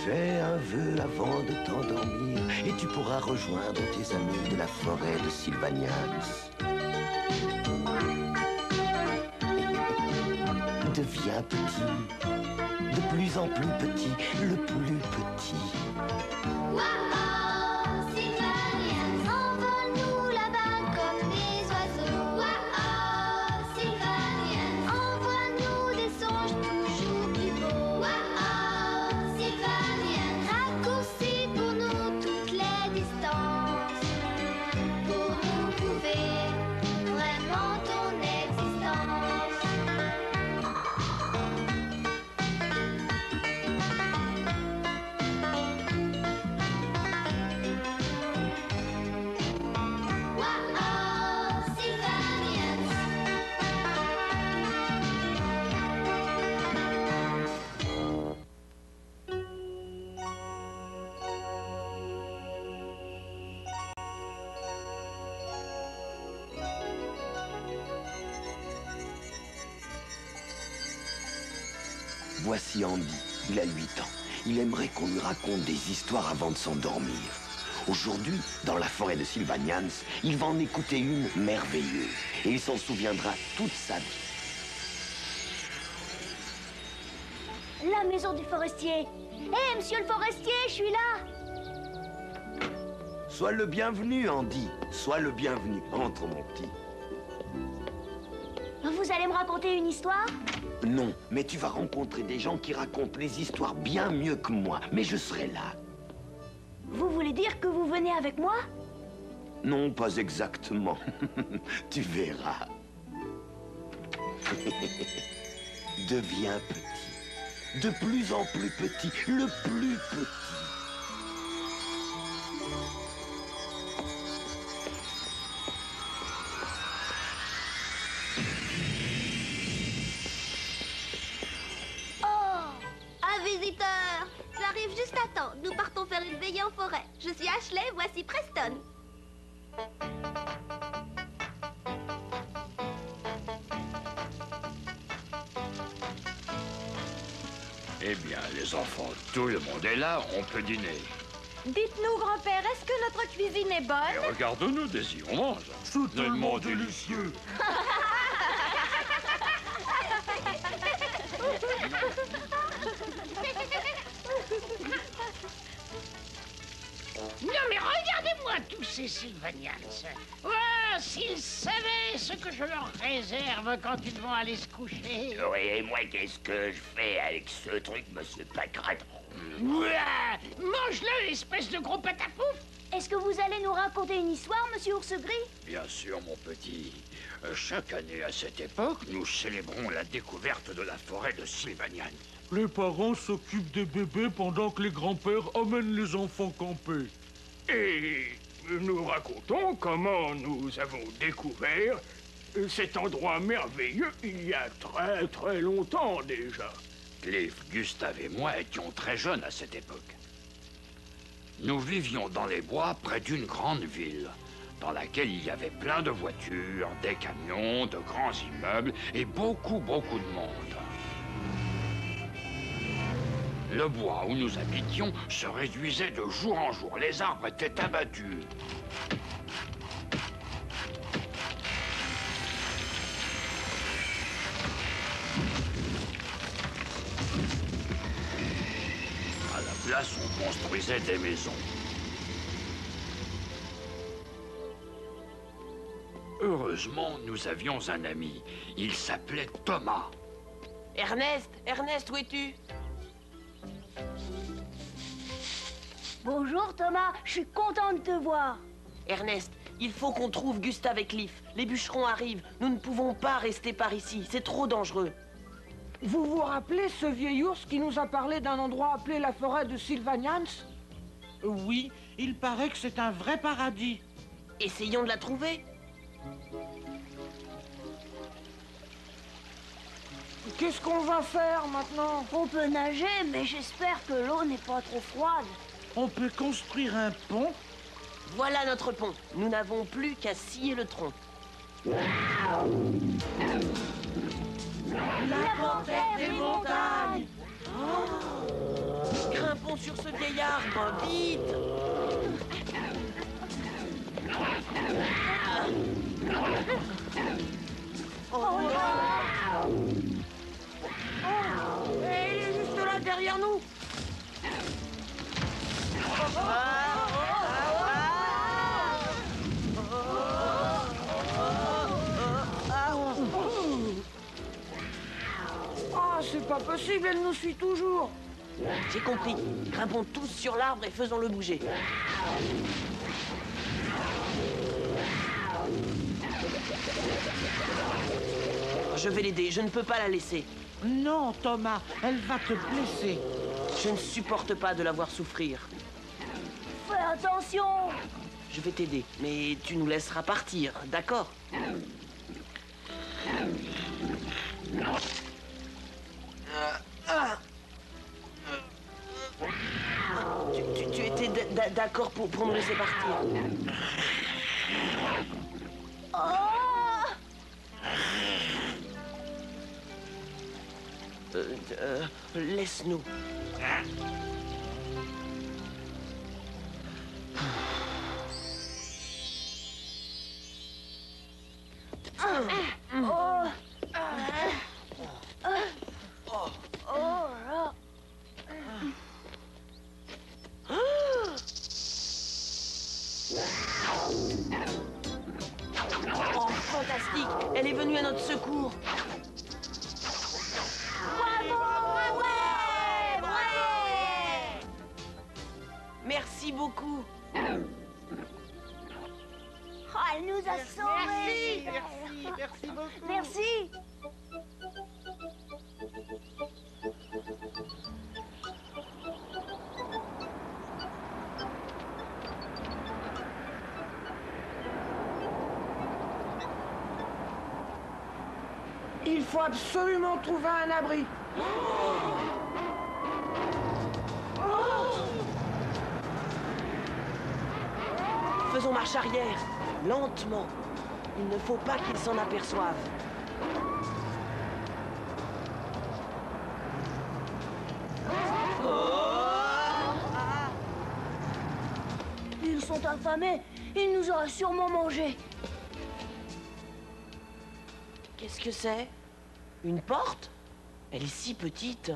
Fais un vœu avant de t'endormir et tu pourras rejoindre tes amis de la forêt de Sylvanians. Deviens petit, de plus en plus petit, le plus petit. Voici Andy, il a 8 ans. Il aimerait qu'on lui raconte des histoires avant de s'endormir. Aujourd'hui, dans la forêt de Sylvanians, il va en écouter une merveilleuse. Et il s'en souviendra toute sa vie. La maison du forestier. Hé, monsieur le forestier, je suis là. Sois le bienvenu, Andy. Sois le bienvenu. Entre, mon petit. Vous allez me raconter une histoire? Non, mais tu vas rencontrer des gens qui racontent les histoires bien mieux que moi. Mais je serai là. Vous voulez dire que vous venez avec moi? Non, pas exactement. Tu verras. Deviens petit. De plus en plus petit. Le plus petit. Visiteur, tu arrives juste à temps. Nous partons faire une veillée en forêt. Je suis Ashley, voici Preston. Eh bien, les enfants, tout le monde est là, on peut dîner. Dites-nous, grand-père, est-ce que notre cuisine est bonne? Et regarde-nous, Daisy, on mange. C'est tellement délicieux. Non mais regardez-moi tous ces Sylvanians. Oh, s'ils savaient ce que je leur réserve quand ils vont aller se coucher. Oui, et moi, qu'est-ce que je fais avec ce truc, monsieur Pacrate? Ouah, mange-le, espèce de gros patapouf. Est-ce que vous allez nous raconter une histoire, monsieur Ours Gris? Bien sûr, mon petit. Chaque année à cette époque, nous célébrons la découverte de la forêt de Sylvanians. Les parents s'occupent des bébés pendant que les grands-pères amènent les enfants camper. Et nous racontons comment nous avons découvert cet endroit merveilleux il y a très très longtemps déjà. Cliff, Gustave et moi étions très jeunes à cette époque. Nous vivions dans les bois près d'une grande ville, dans laquelle il y avait plein de voitures, des camions, de grands immeubles et beaucoup de monde. Le bois où nous habitions se réduisait de jour en jour. Les arbres étaient abattus. À la place, on construisait des maisons. Heureusement, nous avions un ami. Il s'appelait Thomas. Ernest, où es-tu? Bonjour Thomas, je suis content de te voir. Ernest, il faut qu'on trouve Gustave et Cliff. Les bûcherons arrivent. Nous ne pouvons pas rester par ici. C'est trop dangereux. Vous vous rappelez ce vieil ours qui nous a parlé d'un endroit appelé la forêt de Sylvanians? Oui, il paraît que c'est un vrai paradis. Essayons de la trouver. Qu'est-ce qu'on va faire maintenant? On peut nager, mais j'espère que l'eau n'est pas trop froide. On peut construire un pont? Voilà notre pont. Nous n'avons plus qu'à scier le tronc. La panthère des montagnes! Grimpons Montons sur ce vieil arbre, vite! Oh là! Il est juste là derrière nous! Ah, c'est pas possible, elle nous suit toujours. J'ai compris. Grimpons tous sur l'arbre et faisons-le bouger. Je vais l'aider, je ne peux pas la laisser. Non, Thomas, elle va te blesser. Je ne supporte pas de la voir souffrir. Fais attention! Je vais t'aider, mais tu nous laisseras partir, d'accord? Tu étais d'accord pour nous laisser partir? Laisse-nous. Oh, fantastique! Elle est venue à notre secours. Merci beaucoup. Oh, elle nous a sauvés! Merci beaucoup. Merci! Il faut absolument trouver un abri. Faisons marche arrière, lentement. Il ne faut pas qu'ils s'en aperçoivent. Ils sont affamés. Ils nous auraient sûrement mangés. Qu'est-ce que c'est? Une porte? Elle est si petite.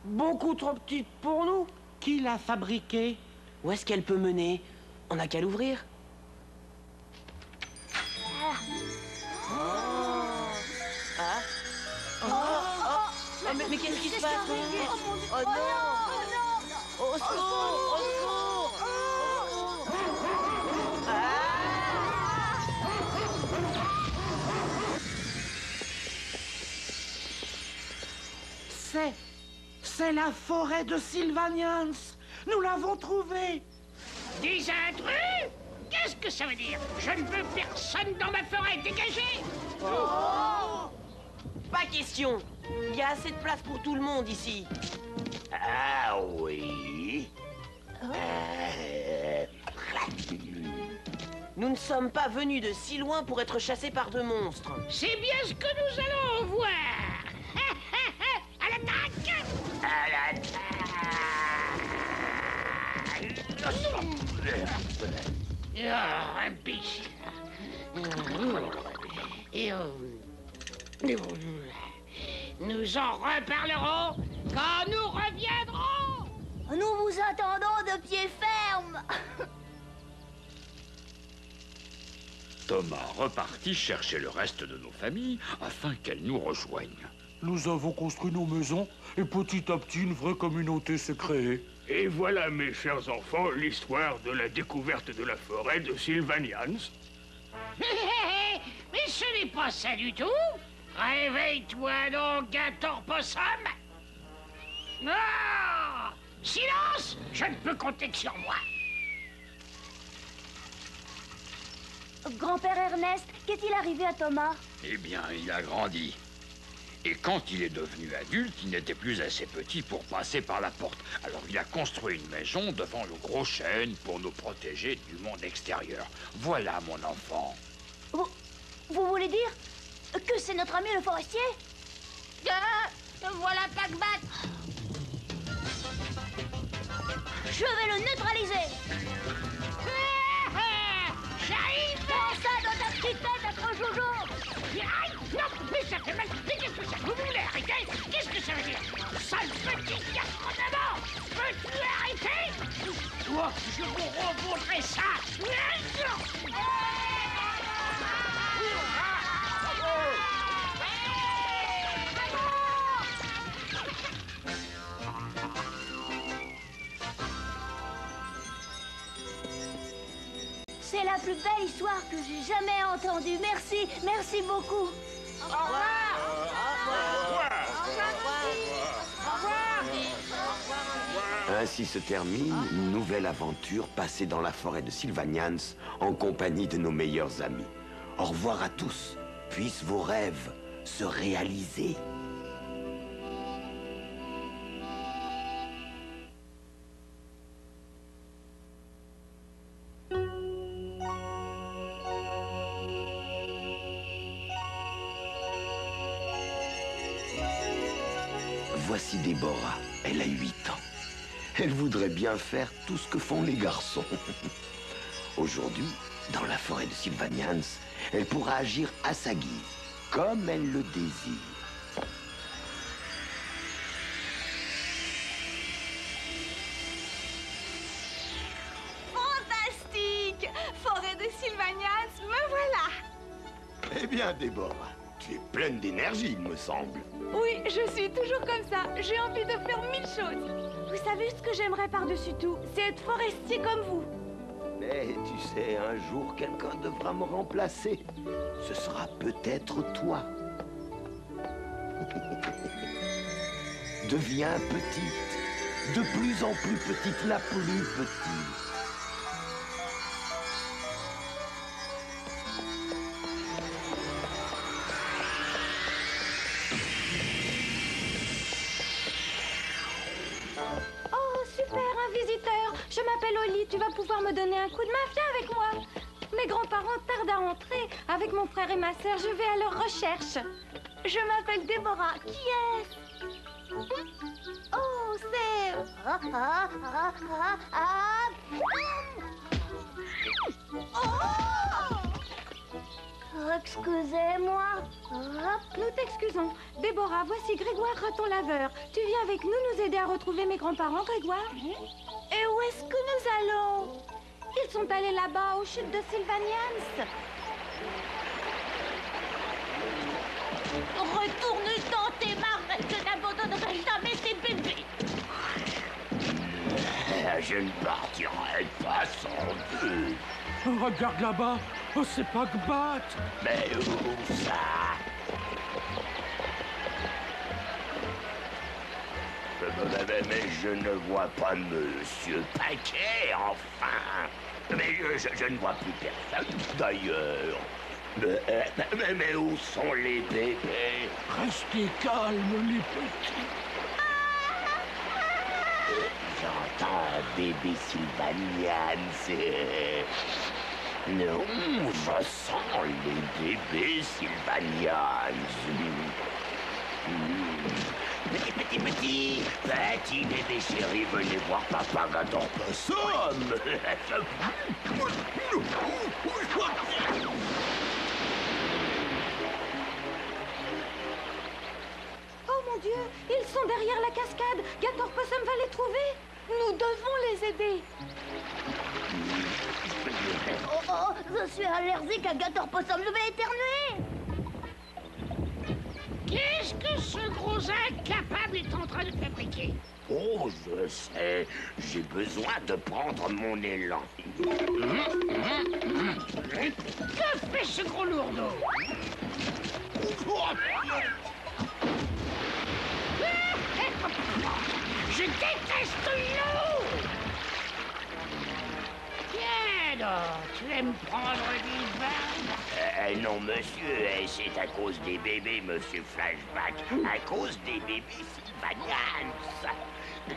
Beaucoup trop petite pour nous. Qui l'a fabriquée? Où est-ce qu'elle peut mener? On n'a qu'à l'ouvrir. Mais qu'est-ce qui se passe? Oh non! Au secours! Au secours! C'est la forêt de Sylvanians. Nous l'avons trouvée. Des intrus? Qu'est-ce que ça veut dire? Je ne veux personne dans ma forêt, dégagez! Pas question. Il y a assez de place pour tout le monde ici. Ah oui. Nous ne sommes pas venus de si loin pour être chassés par deux monstres. C'est bien ce que nous allons voir. À l'attaque! À l'attaque. Imbécile. Nous en reparlerons quand nous reviendrons. Nous vous attendons de pied ferme. Thomas repartit chercher le reste de nos familles afin qu'elles nous rejoignent. Nous avons construit nos maisons et petit à petit une vraie communauté s'est créée. Et voilà, mes chers enfants, l'histoire de la découverte de la forêt de Sylvanians. Mais ce n'est pas ça du tout. Réveille-toi donc, Gator Possum. Non! Silence! Je ne peux compter que sur moi. Grand-père Ernest, qu'est-il arrivé à Thomas? Eh bien, il a grandi. Et quand il est devenu adulte, il n'était plus assez petit pour passer par la porte. Alors il a construit une maison devant le gros chêne pour nous protéger du monde extérieur. Voilà, mon enfant. Vous voulez dire que c'est notre ami le forestier? Voilà Pac-Bat. Je vais le neutraliser. J'arrive! Prends ça dans ta petite tête, affreux Jojo. Aïe! Non, mais ça fait mal! Mais qu'est-ce que ça? Vous voulez arrêter? Qu'est-ce que ça veut dire? Sale petit garçon d'abord! Peux-tu arrêter? Oh, je vous remontrerai ça! C'est la plus belle histoire que j'ai jamais entendue. Merci, merci beaucoup. Au revoir. Ainsi se termine une nouvelle aventure passée dans la forêt de Sylvanians en compagnie de nos meilleurs amis. Au revoir à tous. Puissent vos rêves se réaliser. Voici Déborah, elle a 8 ans. Elle voudrait bien faire tout ce que font les garçons. Aujourd'hui, dans la forêt de Sylvanians, elle pourra agir à sa guise, comme elle le désire. Fantastique! Forêt de Sylvanians, me voilà! Eh bien, Déborah, tu es pleine d'énergie, il me semble. Oui, je suis toujours comme ça. J'ai envie de faire 1000 choses. Vous savez ce que j'aimerais par-dessus tout? C'est être forestier comme vous. Mais tu sais, un jour, quelqu'un devra me remplacer. Ce sera peut-être toi. Deviens petite. De plus en plus petite, la plus petite. Je m'appelle Oli, tu vas pouvoir me donner un coup de main, viens avec moi. Mes grands-parents tardent à entrer. Avec mon frère et ma sœur, je vais à leur recherche. Je m'appelle Déborah. Qui est-ce? Oh, c'est... Excusez-moi. Nous t'excusons. Déborah, voici Grégoire Raton Laveur. Tu viens avec nous nous aider à retrouver mes grands-parents, Grégoire? Et où est-ce que nous allons? Ils sont allés là-bas, aux chutes de Sylvanians. Retourne dans tes marais, je n'abandonnerai jamais tes bébés. Je ne partirai pas sans eux. Regarde là-bas, oh, c'est Pagbat. Mais où ça? Mais je ne vois pas Monsieur Paquet, enfin. Mais je ne vois plus personne, d'ailleurs. Mais où sont les bébés? Restez calmes, les petits. J'entends un bébé Sylvanians. Non, je sens les bébés Sylvanians. Petit bébé chéri, venez voir papa Gador Possum. Oh mon Dieu, ils sont derrière la cascade. Gator Possum va les trouver. Nous devons les aider. Oh, je suis allergique à Gator Possum, je vais éternuer. Qu'est-ce que ce gros incapable est en train de fabriquer? Oh, je sais, j'ai besoin de prendre mon élan. Que fait ce gros lourdeau? Je déteste l'eau! Tiens donc, tu aimes prendre du bain? Non, monsieur, c'est à cause des bébés, monsieur Flashback. À cause des bébés Sylvanians.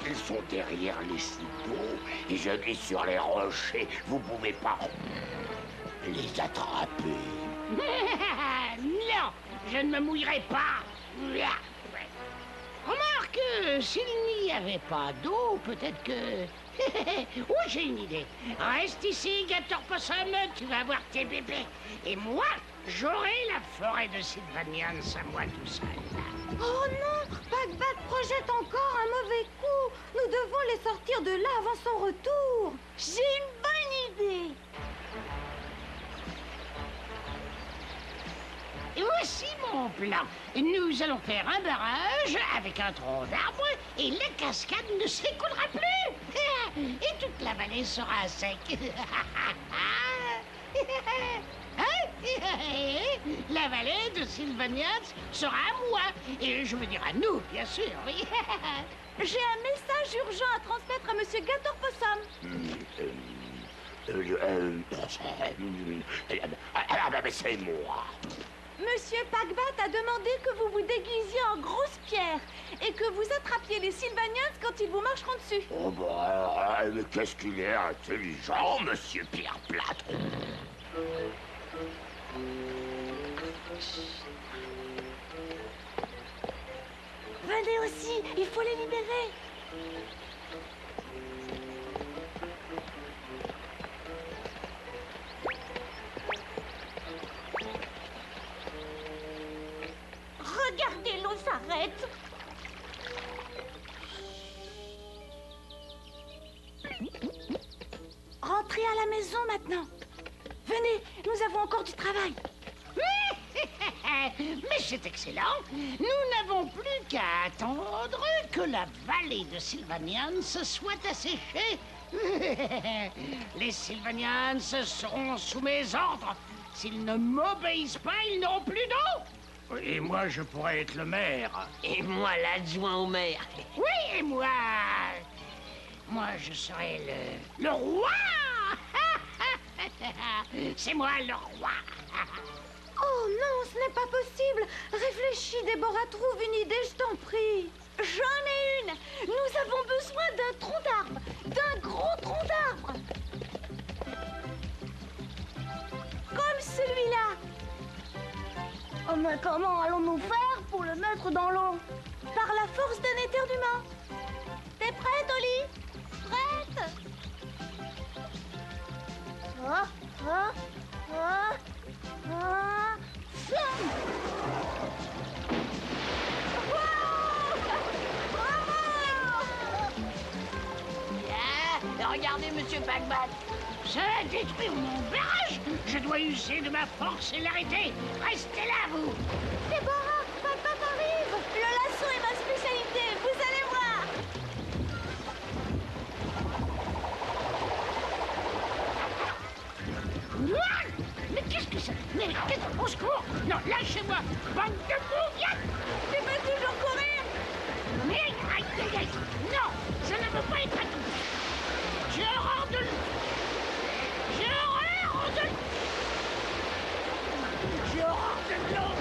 Ils sont derrière les chutes d'eau et je glisse sur les rochers. Vous pouvez pas les attraper. Non, je ne me mouillerai pas. Remarque, que s'il n'y avait pas d'eau, peut-être que... Oh, j'ai une idée. Reste ici, Gator Possum, tu vas voir tes bébés. Et moi, j'aurai la forêt de Sylvanians à moi tout seul. Oh non, Pac-Bat projette encore un mauvais coup. Nous devons les sortir de là avant son retour. J'ai une bonne idée. Et voici mon plan. Nous allons faire un barrage avec un tronc d'arbre et la cascade ne s'écoulera plus. Et toute la vallée sera à sec. La vallée de Sylvanians sera à moi. Et je veux dire à nous, bien sûr, oui. J'ai un message urgent à transmettre à Monsieur Gator Possum. C'est moi. Monsieur Pac-Bat a demandé que vous vous déguisiez en grosse pierre et que vous attrapiez les Sylvanians quand ils vous marcheront dessus. Oh bah, mais qu'est-ce qu'il est intelligent, monsieur Pierre Plate. Venez aussi, il faut les libérer. Regardez, l'eau s'arrête. Rentrez à la maison maintenant. Venez, nous avons encore du travail. Mais c'est excellent. Nous n'avons plus qu'à attendre que la vallée de Sylvanians soit asséchée. Les Sylvanians seront sous mes ordres. S'ils ne m'obéissent pas, ils n'auront plus d'eau. Et moi, je pourrais être le maire. Et moi, l'adjoint au maire. Oui, et moi... Moi, je serai le roi. C'est moi le roi. Oh non, ce n'est pas possible. Réfléchis, Déborah, trouve une idée, je t'en prie. J'en ai une. Nous avons besoin d'un tronc d'arbre. D'un gros tronc d'arbre. Comme celui-là. Oh, mais comment allons-nous faire pour le mettre dans l'eau? Par la force d'un éternuement. T'es prête, Oli? Prête? Regardez, monsieur Pac-Bat. Ça va détruire mon barrage. Je dois user de ma force et l'arrêter. Restez là, vous. Déborah, Pac-Bat arrive. Le lasso est ma spécialité, vous allez voir. Mais qu'est-ce que c'est? Mais qu'est-ce... Au secours! Non, lâchez-moi! Bande de bouviates! Tu peux toujours courir? Mais aïe, aïe, aïe! Non! Je ne veux pas être atout! J'ai horreur de l'eau! J'ai horreur de l'eau! J'ai horreur de l'eau!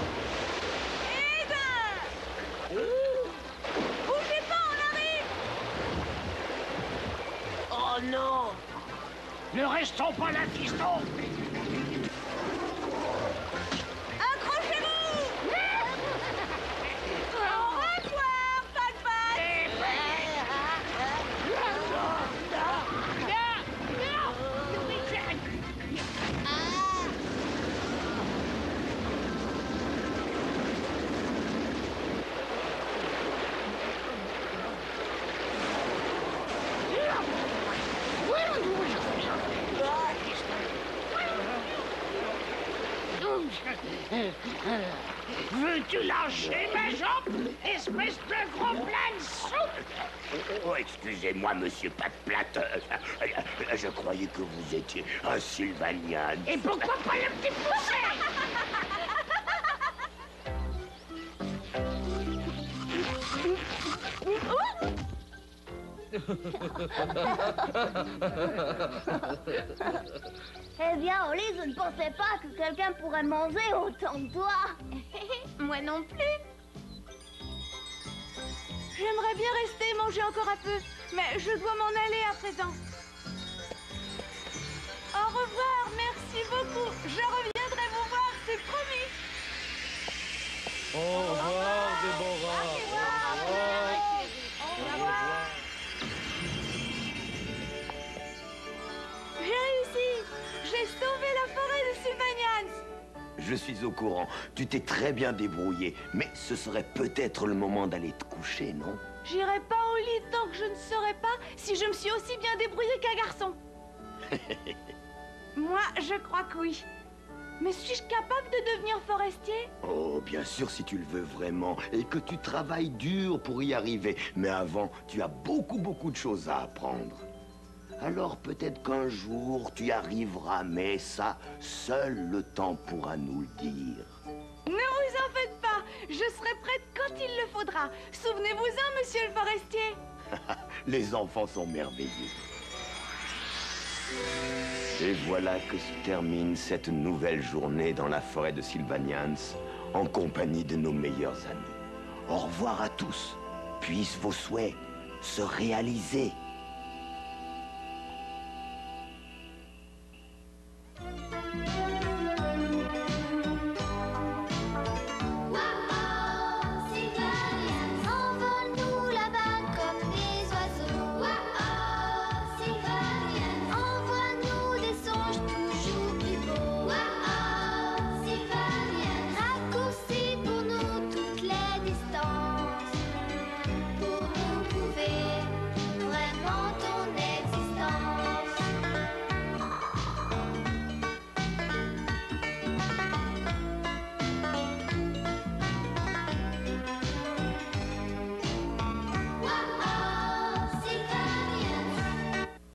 Aide! Bougez pas, on arrive! Oh non! Ne restons pas là, fiston! Accrochez-vous! Au revoir, Pac-Bat! Veux-tu lâcher ma jambe, espèce de gros plat de soupe? Oh, excusez-moi, monsieur Pac-Plate. Je croyais que vous étiez un Sylvanian. Et pourquoi pas le petit poussé? Eh bien, Oli, je ne pensais pas que quelqu'un pourrait manger autant de toi. Moi non plus. J'aimerais bien rester manger encore un peu, mais je dois m'en aller à présent. Au revoir, merci beaucoup. Je reviendrai vous voir, c'est promis. Au revoir, Déborah. Au revoir. sauvé la forêt de Sylvanians. Je suis au courant. Tu t'es très bien débrouillé. Mais ce serait peut-être le moment d'aller te coucher, non? J'irai pas au lit tant que je ne saurai pas si je me suis aussi bien débrouillée qu'un garçon. Moi, je crois que oui. Mais suis-je capable de devenir forestier? Oh, bien sûr, si tu le veux vraiment. Et que tu travailles dur pour y arriver. Mais avant, tu as beaucoup de choses à apprendre. Alors peut-être qu'un jour, tu y arriveras. Mais ça, seul le temps pourra nous le dire. Ne vous en faites pas. Je serai prête quand il le faudra. Souvenez-vous-en, monsieur le forestier. Les enfants sont merveilleux. Et voilà que se termine cette nouvelle journée dans la forêt de Sylvanians, en compagnie de nos meilleurs amis. Au revoir à tous. Puissent vos souhaits se réaliser.